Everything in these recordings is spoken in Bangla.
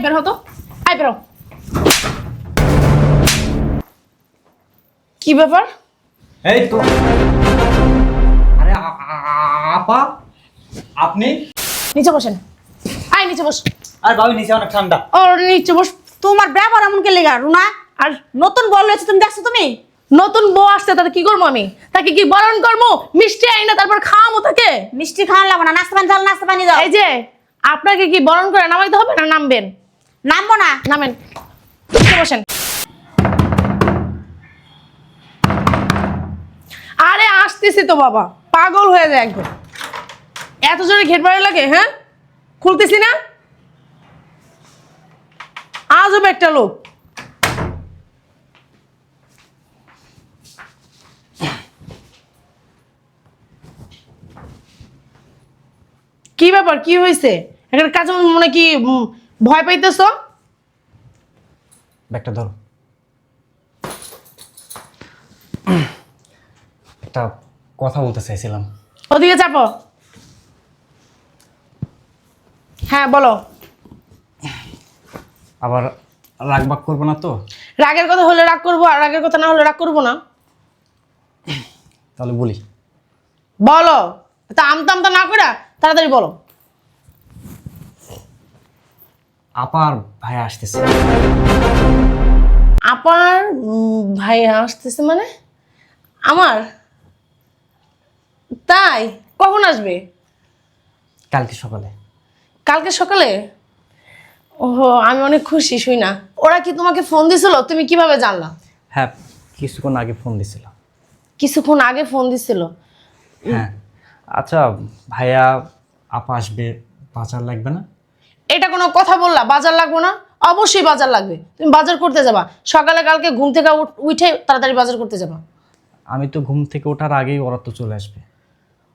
বের হতো, আই বেরো। কি ব্যাপার? এই তো আরে আপা আপনি নিচে বসেন। আই নিচে বস। আর ভাবি নিচে অনেক ঠান্ডা। ও নিচে বস। তোমার ব্যবহার এমন কে লেগা রুনা? আর নতুন বল হয়েছে, তুমি দেখছো তুমি? নতুন বউ আসছে, তাতে কি করবো আমি? তাকে কি বরণ করবো, মিষ্টি আই না তারপর খাওয়াবো তাকে? মিষ্টি খাওয়ান লাগবে না, নাস্তা পানি চাল, নাস্তা পানি দাও। এই যে আপনাকে কি বরণ করে নামাইতে হবে না নামবেন? নামবো না। নামেন, নিচে বসেন। আরে আসতেছি তো বাবা, পাগল হয়ে যায় একদম। এত জোরে ঘেট মারা লাগে, হ্যাঁ? খুলতেছি না, আজব একটা লোক। কি ব্যাপার, কি হয়েছে? এখানে কাজ মনে কি ভয় পাইতেছ? ব্যাগটা ধরো। একটা কথা বলতে চাইছিলাম। ওদিকে চাপো। হ্যাঁ বলো। আবার রাগবাগ করবো না তো? রাগের কথা হলে রাগ করবো, আর রাগের কথা না হলে রাগ করবো না। তাহলে বলি। বলো, তা আমতা আমতা না করে তাড়াতাড়ি বলো। আপার ভাই আসতেছে। আপার ভাই আসতেছে মানে? আমার? তাই? কখন আসবে? কালকে সকালে। কালকে সকালে? ওহো, আমি অনেক খুশি শুই না। ওরা কি তোমাকে ফোন দিছিল? তুমি কিভাবে জানলা? হ্যাঁ, কিছুক্ষণ আগে ফোন দিছিল। কিছুক্ষণ আগে ফোন দিছিল? হ্যাঁ। আচ্ছা ভাইয়া, আপা আসবে, বাজার লাগবে না? এটা কোনো কথা বললা? বাজার লাগবে না? অবশ্যই বাজার লাগবে। তুমি বাজার করতে যাবা সকালে, কালকে ঘুম থেকে উঠে তাড়াতাড়ি বাজার করতে যাবা। আমি তো ঘুম থেকে ওঠার আগেই ওরা তো চলে আসবে।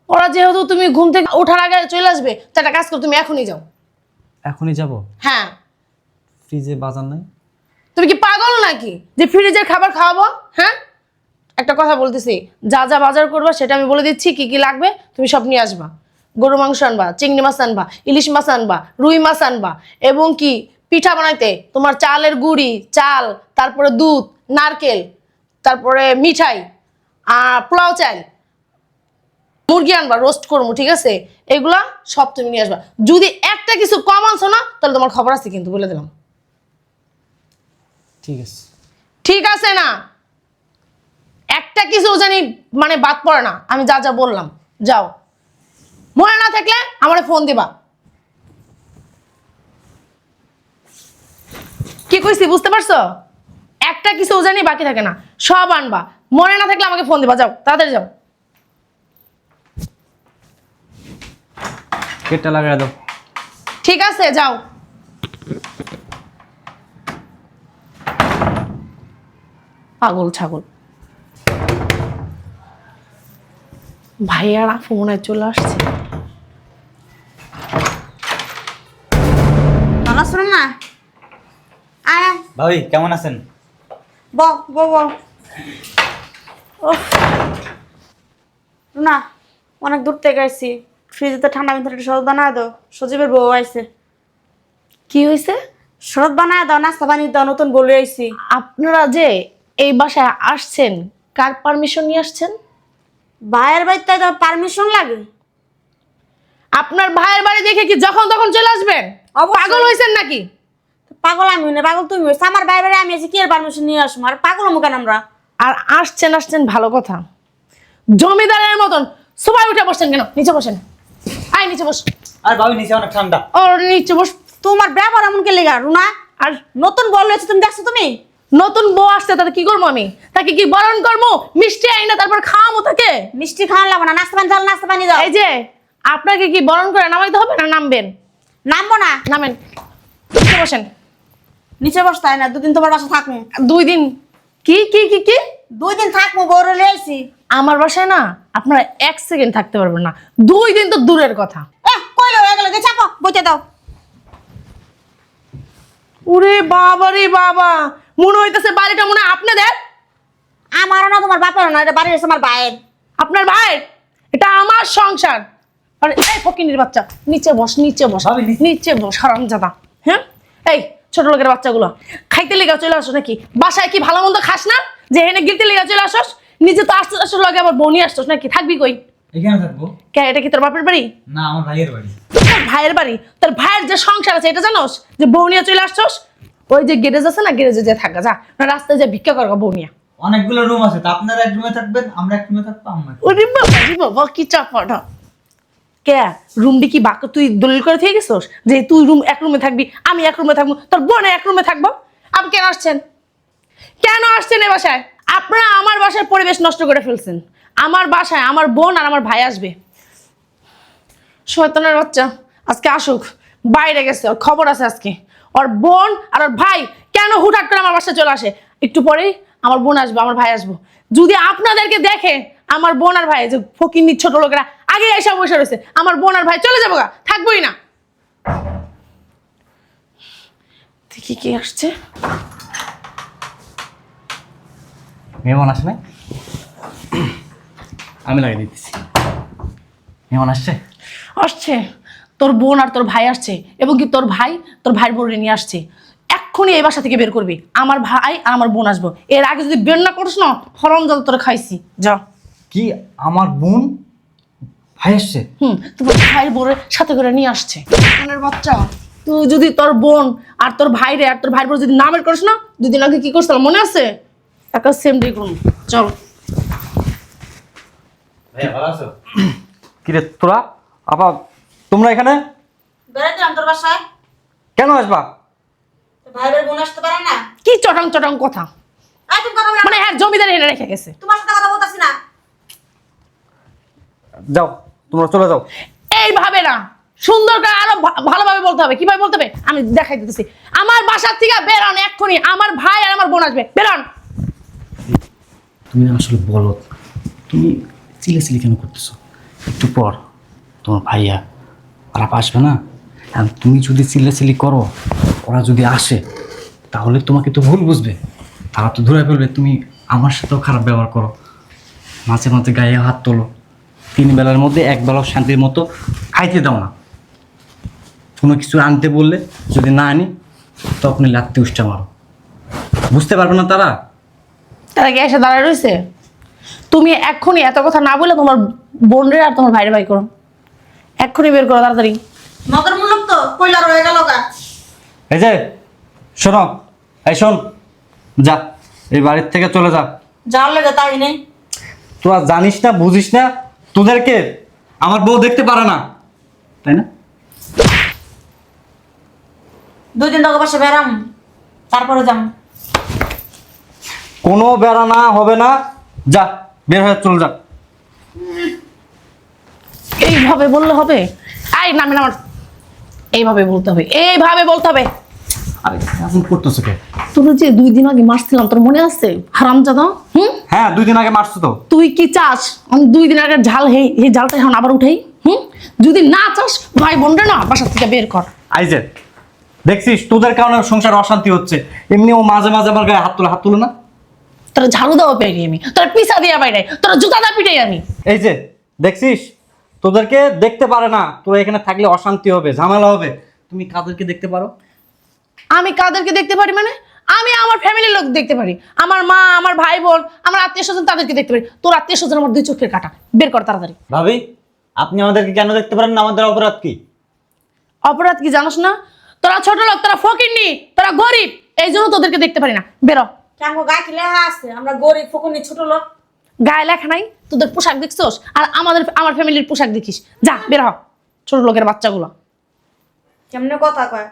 ওরা যেহেতু তুমি ঘুম থেকে ওঠার আগে চলে আসবে, তো একটা কাজ করো, তুমি এখনই যাও। এখনই যাব? হ্যাঁ। ফ্রিজে বাজার নাই? তুমি কি পাগল নাকি যে ফ্রিজের খাবার খাওয়াবো? হ্যাঁ, একটা কথা বলতেছি, যা যা বাজার করবা সেটা আমি বলে দিচ্ছি, কি কি লাগবে তুমি সব নিয়ে আসবা। গরু মাংস আনবা, চিংড়ি মাছ আনবা, ইলিশ মাছ আনবা, রুই মাছ আনবা, এবং কি পিঠা বানাইতে তোমার চালের গুঁড়ি, চাল, তারপরে দুধ, নারকেল, তারপরে মিঠাই, আর পোলাও চাল, মুরগি আনবা, রোস্ট করবো, ঠিক আছে? এগুলা সব তুমি নিয়ে আসবা। যদি একটা কিছু কম আনছো না, তাহলে তোমার খবর আছে কিন্তু, বলে দিলাম। ঠিক আছে। ঠিক আছে না? একটা কিছু জানি মানে বাদ পড়ে না, আমি যা যা বললাম। যাও, মনে না থাকলে আমার ফোন দিবা। কি কইছি বুঝতে পারছো? একটা কিছু জানি বাকি থাকে না, সব আনবা। মনে না থাকলে আমাকে ফোন দিবা। যাও, তাড়াতাড়ি যাও। কেটটা লাগাই দাও। ঠিক আছে, যাও। পাগল ছাগল। ভাইয়ার আফু মনে হয় চলে আসছে। ভালো আছো না? আয় ভাবি কেমন আছেন? বল বল বল। রুনা, অনেক দূর থেকে আইছি, ফ্রিজে তো ঠান্ডা ভিতরে একটু শরবত বানায় দাও। সজীবের বউ আইছে। কি হয়েছে? শরবত বানায় দাও, নাস্তা বানিয়ে দাও, নতুন বলে আইছি। আপনারা যে এই বাসায় আসছেন, কার পারমিশন নিয়ে আসছেন? ভাইয়ের বাড়িতে তো পারমিশন লাগে। আপনার ভাইয়ের বাড়ি দেখে কি যখন তখন চলে আসবেন? অবশ্যই। পাগল হয়েছেন নাকি? পাগল আমি না, পাগল তুমি হইছো। আমার ভাইয়ের বাড়ি আমি আছি, কি এর পারমিশন নিয়ে আসবো? আর পাগল হবো কেন আমরা? আর আসছেন আসছেন ভালো কথা, জমিদারের মতন সবাই উঠে বসছেন কেন? নিচে বসেন। আয় নিচে বস। আর ভাবি নিচে অনেক ঠান্ডা। ও নিচে বস। তোমার ব্যবহার এমন কে লেগা রুনা? আর নতুন বল হয়েছে, তুমি দেখছো তুমি? নতুন বউ আসছে, তাতে কি করবো আমি? তাকে কি বরণ করবো, মিষ্টি আই না তারপর খাওয়াবো তাকে? মিষ্টি খাওয়ান লাগবে না, নাস্তা পানি চাল, নাস্তা পানি দাও। এই যে আপনাকে কি বরণ করে নামাইতে হবে না নামবেন? নামবো না। নামেন, নিচে বসেন। নিচে বসতে হয় না, দুদিন তোমার বাসা থাকবো। 2 দিন? কি কি কি কি? 2 দিন থাকবো, বউরে লিয়ে আইছি। আমার বাসায় না আপনারা 1 সেকেন্ড থাকতে পারবেন না, 2 দিন তো দূরের কথা। কইলে হয়ে গেল, যে চাপো, বইতে দাও। ওরে বাবা রে বাবা, মনে হইতেছে বাড়িটা মনে হয় আপনাদের। আমারও না, তোমার বাপেরও না, এটা বাড়ি হচ্ছে আমার ভাইয়ের। আপনার ভাই? এটা আমার সংসার। আরে এই ফকিনীর বাচ্চা, নিচে বস, নিচে বস, ভাবি, নিচে। নিচে বস হারামজাদা। হ্যাঁ, এই ছোট লোকের বাচ্চাগুলো খাইতে লেগে চলে আসো নাকি? বাসায় কি ভালো মন্দ খাস না যে এনে গিলতে লেগে চলে আসস? নিজে তো আসতে আসতে লাগে আবার বনি আসছস নাকি? থাকবি কই? এখানে থাকবো। কে এটা কি তোর বাপের বাড়ি? না, আমার ভাইয়ের বাড়ি। তোর ভাইয়ের বাড়ি? তোর ভাইয়ের যে সংসার আছে এটা জানোস যে বউনিয়া চলে আসছস? ওই যে গ্যারেজ আছে না, গ্যারেজে যে থাকা যা না, রাস্তায় যে ভিক্ষা করবা বউনিয়া। অনেকগুলো রুম আছে, তা আপনারা এক রুমে থাকবেন, আমরা এক রুমে থাকবো, আমরা ওরে বাবা রে বাবা, কি চাপাটা! কে রুমটি কি বাক্য তুই দলিল করে থেকে গেছস যে তুই এক রুমে থাকবি, আমি এক রুমে থাকবো, তোর বোন এক রুমে থাকবো? আপনি কেন আসছেন? কেন আসছেন এ বাসায়? আপনারা আমার বাসার পরিবেশ নষ্ট করে ফেলছেন। আমার বাসায় আমার বোন আর আমার ভাই আসবে। শয়তানের বাচ্চা আজকে আসুক, বাইরে গেছে, ওর খবর আছে আজকে। ওর বোন আর ওর ভাই কেন হুটহাট করে আমার বাসায় চলে আসে? একটু পরেই আমার বোন আসবে, আমার ভাই আসবো। যদি আপনাদেরকে দেখে আমার বোন আর ভাই, যে ফকিন্নির ছোট লোকেরা আগে এসে বসে রয়েছে, আমার বোন আর ভাই চলে যাবো গা, থাকবোই না। দেখি কি আসছে। মেহমান আসে নাই? আমি লাগিয়ে দিতেছি। মেহমান আসছে? আসছে, তোর বোন আর তোর ভাই আসছে, এবং কি তোর ভাই তোর ভাইয়ের বোন নিয়ে আসছে। এক্ষুনি এই বাসা থেকে বের করবি। আমার ভাই আর আমার বোন আসবো। এর আগে যদি বের না করিস না, ফরম যত তোর খাইছি। যা। কি আমার বোন ভাই আসছে? তোর ভাইয়ের বোনের সাথে করে নিয়ে আসছে। বোনের বাচ্চা, তুই যদি তোর বোন আর তোর ভাইরে আর তোর ভাইয়ের বোন যদি না বের করিস না, 2 দিন আগে কি করছিলাম মনে আছে? একটা সেম ডে করুন। চল। ভাইয়া ভালো আছো? কিরে তোরা আপা, তোমরা এখানে বেড়াতে তোর বাসায় কেন আসবা? ভাইয়ের বোন আসতে পারে না? কি চটাং চটাং কথা! তুমি কথা বলে মানে হ্যাঁ, জমিদার এনে রেখে গেছে। তোমার সাথে কথা বলতাছি না। যাও, তোমরা চলে যাও। এইভাবে না, সুন্দর করে আরো ভালোভাবে বলতে হবে। কিভাবে বলতে হবে আমি দেখাই দিতেছি। আমার বাসার থেকে বেরোন এক্ষুনি। আমার ভাই আর আমার বোন আসবে, বেরোন। তুমি আসলে বলো, তুমি চিলেচিলি কেন করতেছো? একটু পর তোমার ভাইয়া আর আপা আসবে না? আর তুমি যদি চিল্লাচিল্লি করো, ওরা যদি আসে, তাহলে তোমাকে তো ভুল বুঝবে, তারা তো ধরে ফেলবে তুমি আমার সাথেও খারাপ ব্যবহার করো, মাঝে মাঝে গায়ে হাত তোলো, 3 বেলার মধ্যে 1 বেলা শান্তির মতো খাইতে দাও না। কোনো কিছু আনতে বললে যদি না আনি, তখনই লাত্তি উষ্টা মারো। বুঝতে পারবে না তারা? তারা কি এসে দাঁড়ায় রয়েছে? তুমি এক্ষুনি এত কথা না বলে তোমার বোনরে আর তোমার ভাইরে ভাই করো। এক্ষুনি বের করো তাড়াতাড়ি। মগর মূলক তো কইলা রয়ে গেল গা। এই যে শোনো, এই শোন, যা এই বাড়ির থেকে চলে যা। যাওয়ার লেগে তাই নেই। তোরা জানিস না, বুঝিস না, তোদেরকে আমার বউ দেখতে পারে না, তাই না? 2 দিন তোকে বাসে বেড়াম, তারপরে যাম। কোনো বেড়া না হবে না, যা বের হয়ে চলে যা। এইভাবে বললে হবে? এই নামেন আমার। এইভাবে বলতে হবে, এইভাবে বলতে হবে। আরে এখন করতেছো কে? তোর যে 2 দিন আগে মারছিলাম, তোর মনে আছে? হারামজাদা। হ্যাঁ, 2 দিন আগে মারছো তো। তুই কি চাস আমি 2 দিন আগে ঝাল এই জালটা এখন আবার উঠাই? যদি না চাস ভাই বোনরা না বাসা থেকে বের কর। আইজে দেখছিস তোদের কারণে সংসার অশান্তি হচ্ছে, এমনি ও মাঝে মাঝে আমার গায়ে হাত তুলে না। তোরা ঝাড়ু দেওয়া পেয়ে আমি, তোরা পিছা দিয়া বাইরে, তোরা জুতা দা পিটাই আমি। এই যে দেখছিস, তোদেরকে দেখতে পারে না, তোরা এখানে থাকলে অশান্তি হবে, ঝামেলা হবে। তুমি কাদেরকে দেখতে পারো? আমি কাদেরকে দেখতে পারি মানে? আমি আমার ফ্যামিলির লোক দেখতে পারি, আমার মা, আমার ভাই বোন, আমার আত্মীয় স্বজন, তাদেরকে দেখতে পারি। তোর আত্মীয় স্বজন আমার 2 চোখের কাটা। বের কর তাড়াতাড়ি। ভাবি, আপনি আমাদেরকে কেন দেখতে পারেন না? আমাদের অপরাধ কি? অপরাধ কি জানোস না? তোরা ছোট লোক, তোরা ফকিন্নি, তোরা গরিব, এই জন্য তোদেরকে দেখতে পারি না। বেরো। কেন গায়ে কি লেখা আছে আমরা গরিব ফকুনি ছোট লোক? গায়ে লেখা নাই, তোদের পোশাক দেখছোস, আর আমার ফ্যামিলির পোশাক দেখিস। যা বের হ, ছোট লোকের বাচ্চাগুলো। কেমনে কথা কয়?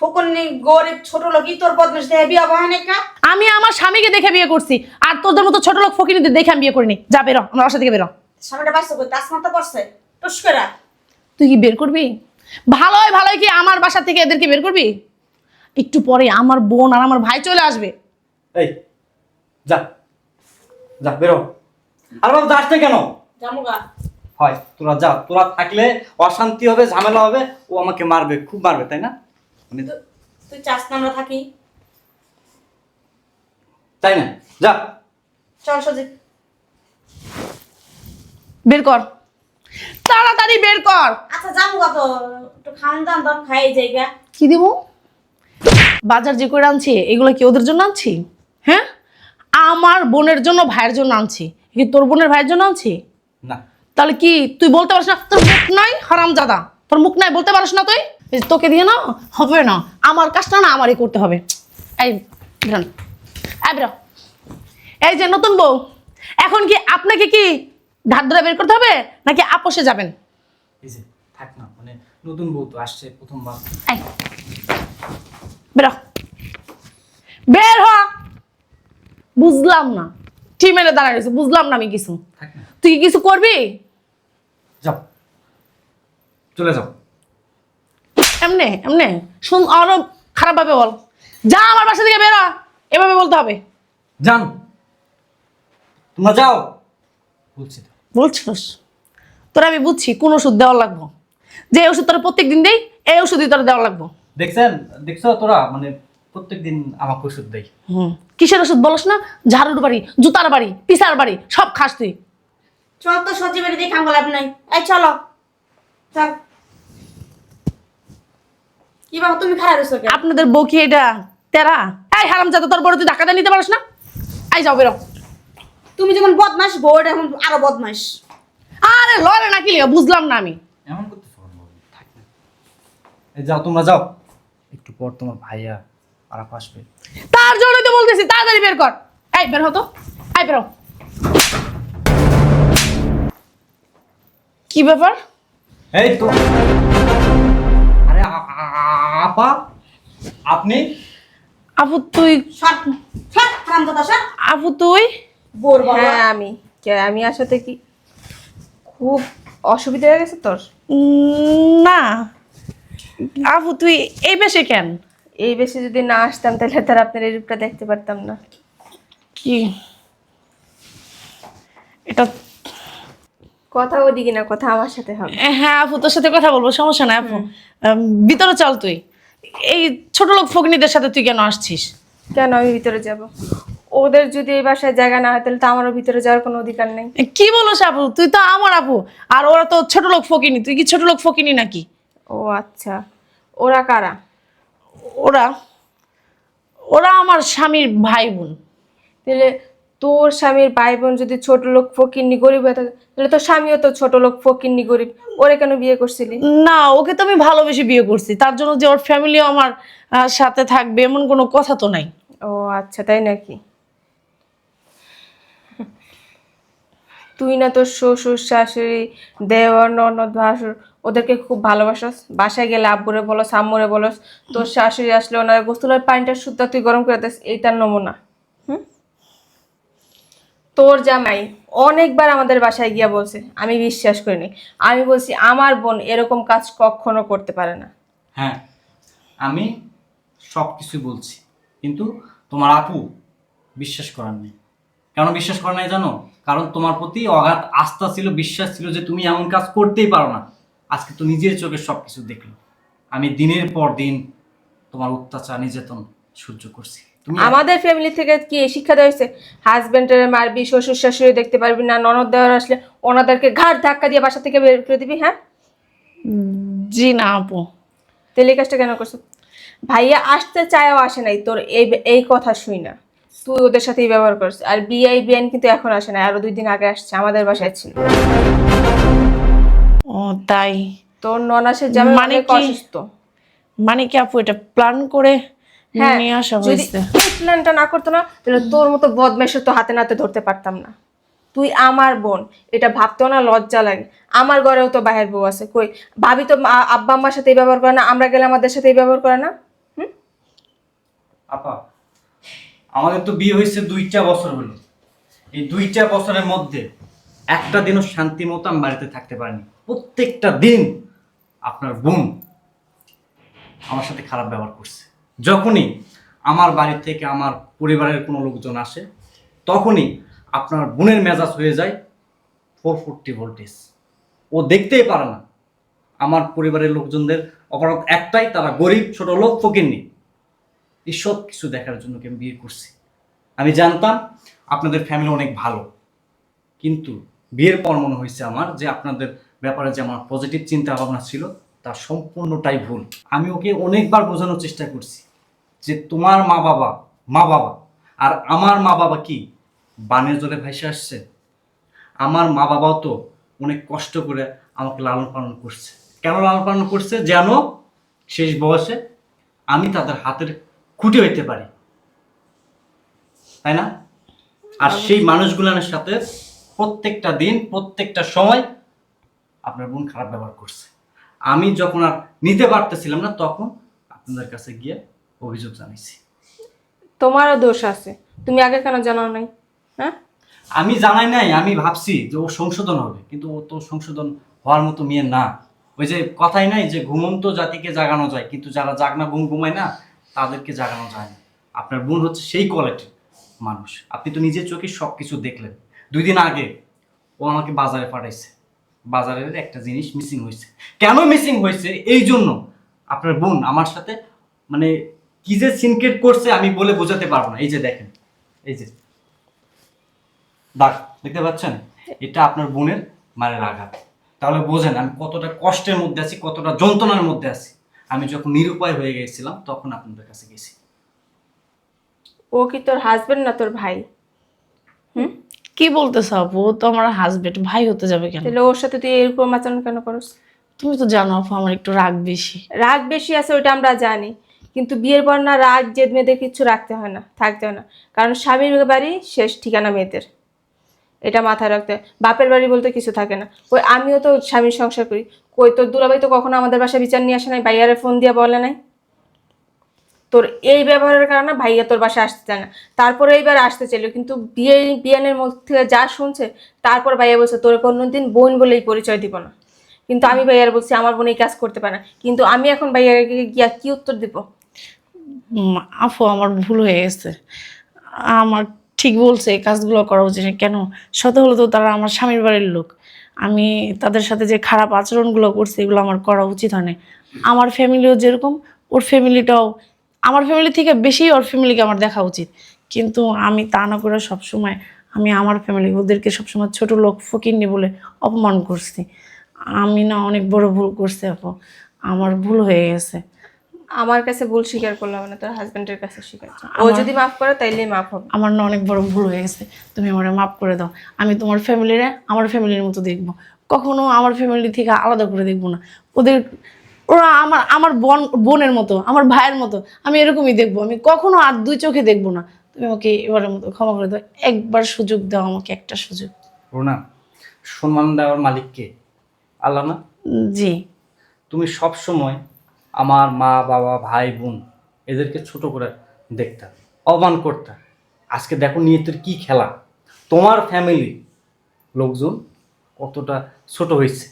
ফকুনি গরিব ছোট লোক, ই তোর বদমাশ দেহে বিয়া বহানে কা? আমি আমার স্বামীকে দেখে বিয়ে করছি, আর তোদের মতো ছোট লোক ফকিনিদের দেখে আমি বিয়ে করিনি। যা বেরো আমার বাসা থেকে, বেরো। সামনে বাইসে কই তাসমান তো পড়ছে টুস করে। তুই কি বের করবি? ভালোই ভালোই কি আমার বাসা থেকে এদেরকে বের করবি? একটু পরে আমার বোন আর আমার ভাই চলে আসবে। এই যা যা বেরো। আর বাবা যাস না কেন? জামুগা হয় তোরা যা, তোরা থাকলে অশান্তি হবে, ঝামেলা হবে, ও আমাকে মারবে, খুব মারবে, তাই না? মানে তুই চাস না আমরা থাকি? তাই না? যা। চল সজিব বের কর, তাড়াতাড়ি বের কর। আচ্ছা জামুগা তো একটু খাওয়ান দান দান খাই জায়গা। কি দিব? বাজার যে করে আনছি এগুলো কি ওদের জন্য আনছি? হ্যাঁ, আমার বোনের জন্য ভাইয়ের জন্য আনছি। কি তোর বোনের ভাইয়ের জন্য আনছি? না তাহলে কি তুই বলতে পারিস না তোর মুখ নাই হারামজাদা? তোর মুখ নাই বলতে পারিস না তুই? এই যে তোকে দিয়ে না হবে না, আমার কাজটা না আমারই করতে হবে। এই বেরোন, এই বেরো। এই যে নতুন বউ, এখন কি আপনাকে কি ঘাট ধরে বের করতে হবে নাকি আপোষে যাবেন? এই যে থাক না, মানে নতুন বউ তো আসছে প্রথমবার। এই বেরো, বের হ। বুঝলাম না, ঠিক মেরে দাঁড়ায় রয়েছে, বুঝলাম না আমি কিছু। থাক না, তুই কি কিছু করবি? যাও চলে যাও। এমনে এমনে শুন, আরো খারাপ ভাবে বল, যা আমার বাসা থেকে বেরো, এভাবে বলতে হবে। যান, তোমরা যাও বলছি তো। বলছিস তোরা, আমি বুঝছি কোন ওষুধ দেওয়া লাগবো, যে ওষুধ তোরা প্রত্যেক দিন দেই এই ওষুধই তোরা দেওয়া লাগবো। দেখছো তোরা, মানে প্রত্যেকদিন আমাকে ওষুধ দেয়। কিসের ওষুধ বলস না? ঝাড়ুর বাড়ি, জুতার বাড়ি, পিসার বাড়ি সব খাস তুই। চল তো সত্যি বাড়ি দিয়ে খাঙ্গো লাভ নাই। এই চলো চল। কি বাবা তুমি খারাপ হয়েছো কেন? আপনাদের বউ কি এটা তেরা? এই হারামজাদা, তোর বড় তুই ধাক্কা দিয়ে নিতে পারিস না? আই যাও বেরো। তুমি যখন বদমাস বউটা এখন আরো বদমাস। আরে লড়ে না কি লিগা? বুঝলাম না আমি। এমন করতেছো কেন বাবু? থাক না, এই যাও তোমরা যাও, একটু পর তোমার ভাইয়া আর আসবে। তার জন্যই তো বলতেছি তাড়াতাড়ি বের কর। এই বের হতো, এই বেরো। কি ব্যাপার? এই তো, আরে আপা, আপনি? আপু তুই? সব সব হারাম কথা সব। আপু তুই? বোর বাবা। হ্যাঁ আমি আসলে কি খুব অসুবিধা হয়ে গেছে তোর? না আপু তুই এই বেশে কেন? এই বেশি যদি না আসতাম তাহলে তার আপনার এই রূপটা দেখতে পারতাম না। কি এটা? কথা ওদিকে না, কথা আমার সাথে হবে। হ্যাঁ আপু তোর সাথে কথা বলবো, সমস্যা নাই আপু। ভিতরে চল তুই। এই ছোট লোক ফকিনীদের সাথে তুই কেন আসছিস? কেন আমি ভিতরে যাব? ওদের যদি এই বাসায় জায়গা না হয় তাহলে তো আমারও ভিতরে যাওয়ার কোনো অধিকার নেই। কি বলছ আপু? তুই তো আমার আপু, আর ওরা তো ছোট লোক ফকিনী। তুই কি ছোট লোক ফকিনী নাকি? ও আচ্ছা, ওরা কারা? ওরা ওরা আমার স্বামীর ভাই বোন। তাহলে তোর স্বামীর ভাই বোন যদি ছোট লোক ফকিন্নি গরিব হয়ে থাকে তাহলে তোর স্বামীও তো ছোট লোক ফকিন্নি গরিব। ওরে কেন বিয়ে করছিলি? না, ওকে তো আমি ভালোবেসে বিয়ে করছি, তার জন্য যে ওর ফ্যামিলিও আমার সাথে থাকবে এমন কোনো কথা তো নাই। ও আচ্ছা, তাই নাকি? তুই না তোর শ্বশুর শাশুড়ি দেওর ননদ ভাসুর ওদেরকে খুব ভালোবাসস, বাসায় গেলে আব্বুরে বলস আম্মুরে বলস, তোর শাশুড়ি আসলে ওনার গোসলের পানিটা শুদ্ধ তুই গরম করে দিস, এইটার নমুনা। তোর জামাই অনেকবার আমাদের বাসায় গিয়া বলছে, আমি বিশ্বাস করিনি। আমি বলছি আমার বোন এরকম কাজ কখনো করতে পারে না। হ্যাঁ, আমি সব কিছু বলছি, কিন্তু তোমার আপু বিশ্বাস করার নেই। কেন বিশ্বাস করার নাই জানো? কারণ তোমার প্রতি অগাধ আস্থা ছিল, বিশ্বাস ছিল যে তুমি এমন কাজ করতেই পারো না। আজকে তো নিজের চোখে সব কিছু দেখলো। আমি দিনের পর দিন তোমার অত্যাচার নির্যাতন সহ্য করছি। তুমি আমাদের ফ্যামিলি থেকে কি এই শিক্ষা দেওয়া হয়েছে হাজবেন্ডের মারবি, শ্বশুর শাশুড়ি দেখতে পারবি না, ননদ দেওয়ার আসলে ওনাদেরকে ঘাট ধাক্কা দিয়ে বাসা থেকে বের করে দিবি? হ্যাঁ, জি না আপু। তেলে কাজটা কেন করছো? ভাইয়া আসতে চায়ও আসে নাই তোর এই এই কথা শুই না। তুই ওদের সাথেই ব্যবহার করছিস। আর বিআই বিআইন কিন্তু এখন আসে না, আরো 2 দিন আগে আসছে, আমাদের বাসায় ছিল। ও তাই? তোর ননাসের জামাই মানে অনেক কি? অসুস্থ। মানে কি আপু এটা প্ল্যান করে হ্যাঁ, নিয়ে আসা যদি হয়েছে? এই প্ল্যানটা না করতো না তাহলে তোর মতো বদমাইশের তো হাতে নাতে ধরতে পারতাম না। তুই আমার বোন, এটা ভাবতেও না লজ্জা লাগে। আমার ঘরেও তো বাহির বউ আছে, কই ভাবি তো আব্বা আম্মার সাথে ব্যবহার করে না, আমরা গেলে আমাদের সাথে ব্যবহার করে না? আপা, আমাদের তো বিয়ে হয়েছে 2টা বছর হলো। এই 2টা বছরের মধ্যে একটা দিনও শান্তি মতো আমি বাড়িতে থাকতে পারিনি। প্রত্যেকটা দিন আপনার বোন আমার সাথে খারাপ ব্যবহার করছে। যখনই আমার বাড়ি থেকে আমার পরিবারের কোনো লোকজন আসে, তখনই আপনার বোনের মেজাজ হয়ে যায় 440 ভোল্টেজ। ও দেখতেই পারে না আমার পরিবারের লোকজনদের অপরাধ একটাই, তারা গরিব, ছোট লোক, ফকিরনি। এই সব কিছু দেখার জন্য আমি বিয়ে করছি। আমি জানতাম আপনাদের ফ্যামিলি অনেক ভালো, কিন্তু বিয়ের পর মনে হয়েছে আমার যে আপনাদের ব্যাপারে যে আমার পজিটিভ চিন্তা ভাবনা ছিল তা সম্পূর্ণটাই ভুল। আমি ওকে অনেকবার বোঝানোর চেষ্টা করছি যে তোমার মা বাবা আর আমার মা বাবা কি বানের জলে ভেসে আসছে? আমার মা বাবাও তো অনেক কষ্ট করে আমাকে লালন পালন করছে। কেন লালন পালন করছে? যেন শেষ বয়সে আমি তাদের হাতের খুঁটি হইতে পারি, তাই না? আর সেই মানুষগুলোর সাথে প্রত্যেকটা দিন প্রত্যেকটা সময় আপনার বোন খারাপ ব্যবহার করছে। আমি যখন আর নিতে পারতেছিলাম না, তখন আপনাদের কাছে গিয়ে অভিযোগ জানাইছি। তোমারও দোষ আছে, তুমি আগে কেন জানাও নাই? হ্যাঁ, আমি জানাই নাই, আমি ভাবছি যে ও সংশোধন হবে, কিন্তু ও তো সংশোধন হওয়ার মতো মেয়ে না। ওই যে কথাই নাই যে ঘুমন্ত জাতিকে জাগানো যায়, কিন্তু যারা জাগনা ঘুম ঘুমায় না তাদেরকে জাগানো যায় না। আপনার বোন হচ্ছে সেই কোয়ালিটির মানুষ। আপনি তো নিজের চোখে সব কিছু দেখলেন। 2 দিন আগে ও আমাকে বাজারে পাঠাইছে, বাজারের একটা জিনিস মিসিং হয়েছে। কেন মিসিং হয়েছে? এই জন্য আপনার বোন আমার সাথে মানে কি যে সিনক্রেট করছে আমি বলে বোঝাতে পারবো না। এই যে দেখেন, এই যে দাগ দেখতে পাচ্ছেন, এটা আপনার বোনের মায়ের আঘাত। তাহলে বোঝেন আমি কতটা কষ্টের মধ্যে আছি, কতটা যন্ত্রণার মধ্যে আছি। আমি যখন নিরুপায় হয়ে গেছিলাম তখন আপনাদের কাছে গেছি। ও কি তোর হাজবেন্ড না তোর ভাই? কি বলতেছ আপু? ও তো আমার হাজবেন্ড, ভাই হতে যাবে কেন? তাহলে ওর সাথে তুই এরকম আচরণ কেন করস? তুমি তো জানো আপু আমার একটু রাগ বেশি। রাগ বেশি আছে ওইটা আমরা জানি, কিন্তু বিয়ের পর না রাগ জেদ মেয়েদের কিচ্ছু রাখতে হয় না, থাকতে হয় না। কারণ স্বামীর বাড়ি শেষ ঠিকানা মেয়েদের, এটা মাথায় রাখতে হয়। বাপের বাড়ি বলতে কিছু থাকে না। ওই আমিও তো স্বামীর সংসার করি, কই তোর দুলাভাই তো কখনো আমাদের বাসায় বিচার নিয়ে আসে নাই, ভাইয়ারে ফোন দিয়ে বলে নাই। তোর এই ব্যবহারের কারণে ভাইয়া তোর বাসায় আসতে চায় না। তারপরে এইবার আসতে চাইলো, কিন্তু বিয়ানের মধ্যে থেকে যা শুনছে, তারপর ভাইয়া বলছে তোর কোনোদিন বোন বলেই পরিচয় দিব না। কিন্তু আমি ভাইয়ার বলছি আমার বোন এই কাজ করতে পারে না, কিন্তু আমি এখন ভাইয়াকে গিয়া কি উত্তর দিব? আপু আমার ভুল হয়ে গেছে। আমার ঠিক বলছে, এই কাজগুলো করা উচিত না। কেন? শত হলো তো তারা আমার স্বামীর বাড়ির লোক। আমি তাদের সাথে যে খারাপ আচরণগুলো করছি এগুলো আমার করা উচিত হয় না। আমার ফ্যামিলিও যেরকম, ওর ফ্যামিলিটাও আমার ফ্যামিলি থেকে বেশি ওর ফ্যামিলিকে আমার দেখা উচিত। কিন্তু আমি তা না করে সবসময় আমি আমার ফ্যামিলি ওদেরকে সবসময় ছোট লোক ফকিন্নি বলে অপমান করছি। আমি না অনেক বড় ভুল করছি আপু, আমার ভুল হয়ে গেছে। আমার কাছে ভুল স্বীকার করলাম না, তোর হাজবেন্ডের কাছে স্বীকার কর। ও যদি মাফ করে তাইলেই মাফ হবে। আমার না অনেক বড় ভুল হয়ে গেছে, তুমি আমার মাফ করে দাও। আমি তোমার ফ্যামিলিরে আমার ফ্যামিলির মতো দেখবো, কখনো আমার ফ্যামিলি থেকে আলাদা করে দেখবো না। ওরা আমার আমার বোনের মতো, আমার ভাইয়ের মতো, আমি এরকমই দেখবো। আমি কখনো আর 2 চোখে দেখবো না। তুমি আমাকে এবারের মতো ক্ষমা করে দাও, একবার সুযোগ দাও আমাকে, একটা সুযোগ। রুনা, সম্মান দেওয়ার মালিক কে? আল্লাহ না? জি। তুমি সব সময় আমার মা বাবা ভাই বোন এদেরকে ছোট করে দেখতা, অপমান করতা। আজকে দেখো নিয়তের কি খেলা। তোমার ফ্যামিলি লোকজন কতটা ছোট হয়েছে,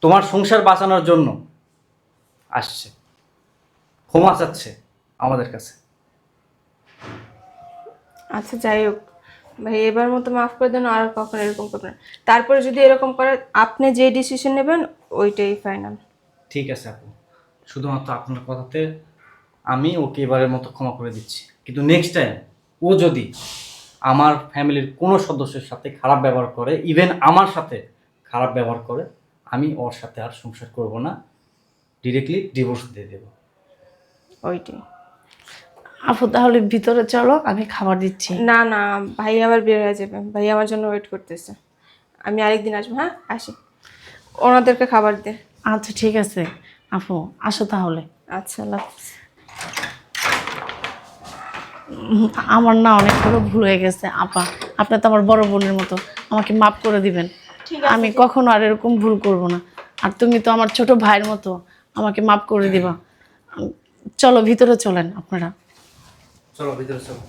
তোমার সংসার বাঁচানোর জন্য আসছে, ক্ষমা চাচ্ছে আমাদের কাছে। আচ্ছা যাই হোক ভাই, এবার মতো মাফ করে দেন, আর কখনো এরকম করবেন না। তারপরে যদি এরকম করে আপনি যে ডিসিশন নেবেন ওইটাই ফাইনাল। ঠিক আছে আপু, শুধুমাত্র আপনার কথাতে আমি ওকে এবারের মতো ক্ষমা করে দিচ্ছি। কিন্তু নেক্সট টাইম ও যদি আমার ফ্যামিলির কোনো সদস্যের সাথে খারাপ ব্যবহার করে, ইভেন আমার সাথে খারাপ ব্যবহার করে, আমি ওর সাথে আর সংসার করব না, ডিরেক্টলি ডিভোর্স দিয়ে দেব। ওইটাই। আপু তাহলে ভিতরে চলো, আমি খাবার দিচ্ছি। না না, ভাই আবার বের হয়ে যাবে, ভাই আমার জন্য ওয়েট করতেছে। আমি আরেকদিন আসবো। হ্যাঁ আসি, ওনাদেরকে খাবার দে। আচ্ছা ঠিক আছে আপু, আসো তাহলে। আচ্ছা আল্লাহ হাফেজ। আমার না অনেক বড় ভুল হয়ে গেছে আপা, আপনি তো আমার বড় বোনের মতো, আমাকে মাফ করে দিবেন। আমি কখনো আর এরকম ভুল করব না। আর তুমি তো আমার ছোট ভাইয়ের মতো, আমাকে মাফ করে দিবা। চলো ভিতরে চলেন আপনারা। চলো ভিতরে চলো।